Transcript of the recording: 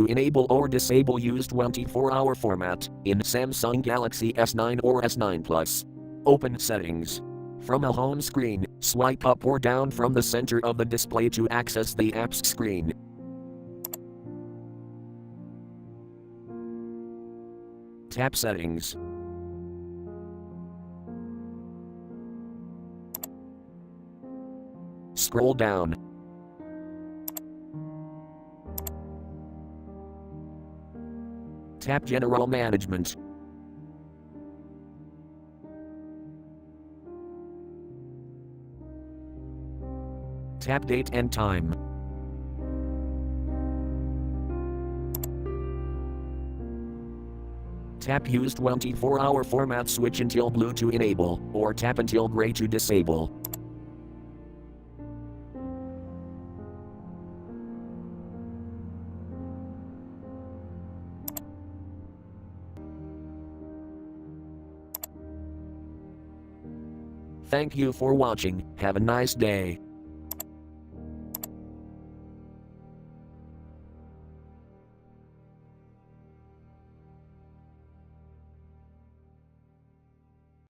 to enable or disable use 24-hour format in Samsung Galaxy S9 or S9 Plus. Open settings. From a home screen, swipe up or down from the center of the display to access the apps screen. Tap Settings. Scroll down. Tap General Management. Tap Date and Time. Tap Use 24-hour format switch until blue to enable, or tap until gray to disable. Thank you for watching. Have a nice day.